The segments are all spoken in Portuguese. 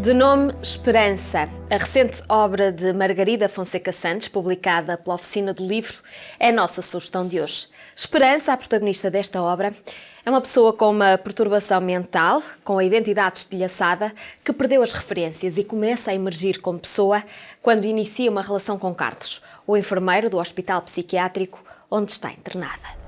De nome Esperança, a recente obra de Margarida Fonseca Santos, publicada pela Oficina do Livro, é a nossa sugestão de hoje. Esperança, a protagonista desta obra, é uma pessoa com uma perturbação mental, com a identidade estilhaçada, que perdeu as referências e começa a emergir como pessoa quando inicia uma relação com Carlos, o enfermeiro do hospital psiquiátrico onde está internada.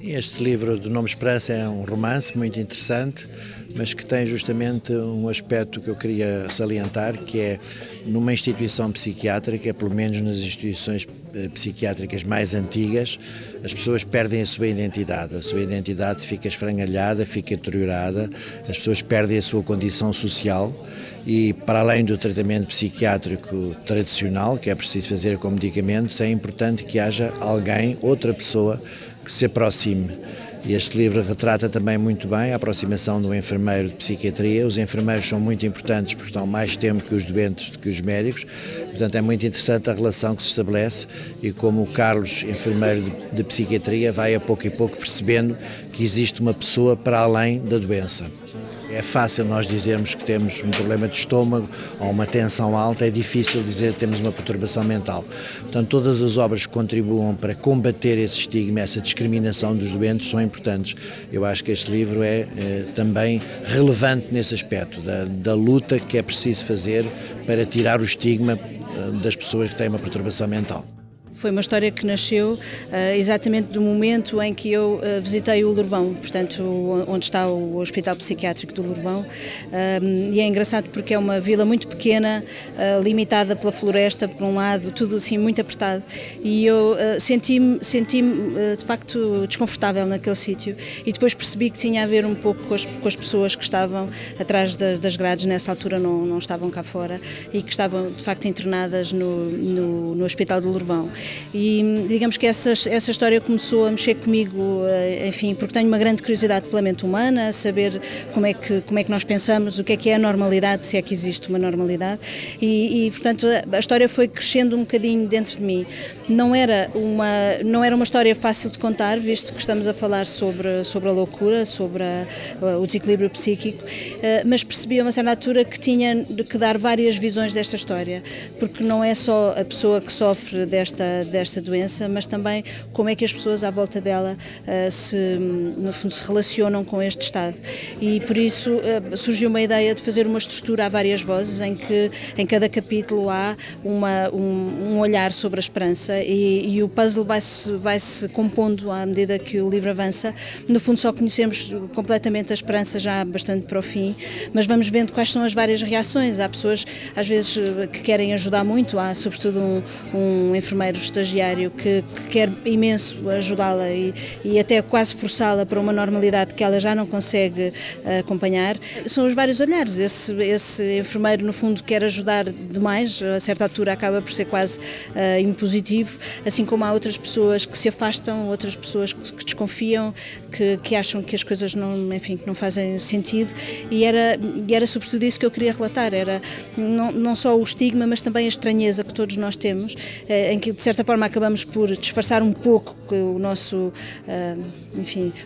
Este livro, do nome Esperança, é um romance muito interessante, mas que tem justamente um aspecto que eu queria salientar, que é numa instituição psiquiátrica, pelo menos nas instituições psiquiátricas mais antigas, as pessoas perdem a sua identidade fica esfrangalhada, fica deteriorada, as pessoas perdem a sua condição social e, para além do tratamento psiquiátrico tradicional, que é preciso fazer com medicamentos, é importante que haja alguém, outra pessoa, que se aproxime. E este livro retrata também muito bem a aproximação do enfermeiro de psiquiatria. Os enfermeiros são muito importantes porque estão mais tempo que os doentes do que os médicos, portanto é muito interessante a relação que se estabelece e como o Carlos, enfermeiro de psiquiatria, vai a pouco e pouco percebendo que existe uma pessoa para além da doença. É fácil nós dizermos que temos um problema de estômago ou uma tensão alta, é difícil dizer que temos uma perturbação mental. Portanto, todas as obras que contribuam para combater esse estigma, essa discriminação dos doentes são importantes. Eu acho que este livro é também relevante nesse aspecto, da luta que é preciso fazer para tirar o estigma das pessoas que têm uma perturbação mental. Foi uma história que nasceu exatamente do momento em que eu visitei o Lourvão, portanto, onde está o Hospital Psiquiátrico do Lourvão, e é engraçado porque é uma vila muito pequena, limitada pela floresta, por um lado, tudo assim muito apertado, e eu senti-me de facto desconfortável naquele sítio, e depois percebi que tinha a ver um pouco com as pessoas que estavam atrás das grades, nessa altura não estavam cá fora, e que estavam de facto internadas no Hospital do Lourvão. E digamos que essa história começou a mexer comigo, enfim, porque tenho uma grande curiosidade pela mente humana, saber como é que nós pensamos, o que é a normalidade, se é que existe uma normalidade, e portanto a história foi crescendo um bocadinho dentro de mim. Não era uma história fácil de contar, visto que estamos a falar sobre a loucura, sobre o desequilíbrio psíquico, mas percebi a uma certa altura que tinha que dar várias visões desta história, porque não é só a pessoa que sofre desta doença, mas também como é que as pessoas à volta dela no fundo se relacionam com este estado. E por isso surgiu uma ideia de fazer uma estrutura a várias vozes, em que em cada capítulo há um olhar sobre a esperança, e o puzzle vai-se compondo à medida que o livro avança. No fundo só conhecemos completamente a esperança já bastante para o fim, mas vamos vendo quais são as várias reações. Há pessoas às vezes que querem ajudar muito, há sobretudo um enfermeiro estagiário que quer imenso ajudá-la e até quase forçá-la para uma normalidade que ela já não consegue acompanhar. São os vários olhares. Esse enfermeiro, no fundo, quer ajudar demais, a certa altura acaba por ser quase impositivo, assim como há outras pessoas que se afastam, outras pessoas que desconfiam, que acham que as coisas que não fazem sentido, e era sobretudo isso que eu queria relatar, era não só o estigma, mas também a estranheza que todos nós temos, em que de certa forma acabamos por disfarçar um pouco o nosso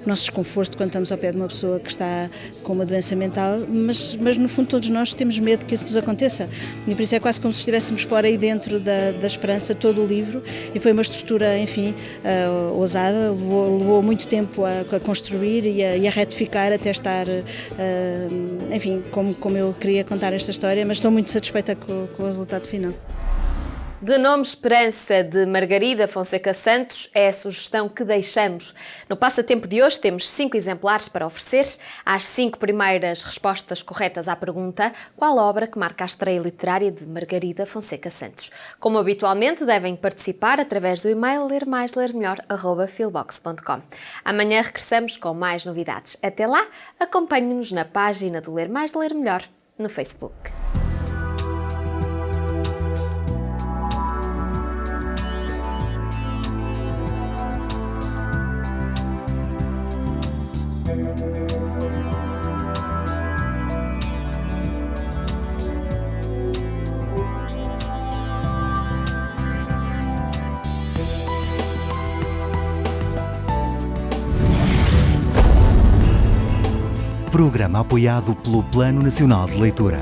desconforto quando estamos ao pé de uma pessoa que está com uma doença mental, mas no fundo todos nós temos medo que isso nos aconteça, e por isso é quase como se estivéssemos fora e dentro da esperança todo o livro, e foi uma estrutura, enfim, ousada, levou muito tempo a construir e a retificar até estar, enfim, como eu queria contar esta história, mas estou muito satisfeita com o resultado final. De nome Esperança, de Margarida Fonseca Santos, é a sugestão que deixamos. No passatempo de hoje temos 5 exemplares para oferecer. Às 5 primeiras respostas corretas à pergunta: qual obra que marca a estreia literária de Margarida Fonseca Santos? Como habitualmente, devem participar através do e-mail lermaislermelhor@filbox.com. Amanhã regressamos com mais novidades. Até lá, acompanhe-nos na página do Ler Mais Ler Melhor no Facebook. Programa apoiado pelo Plano Nacional de Leitura.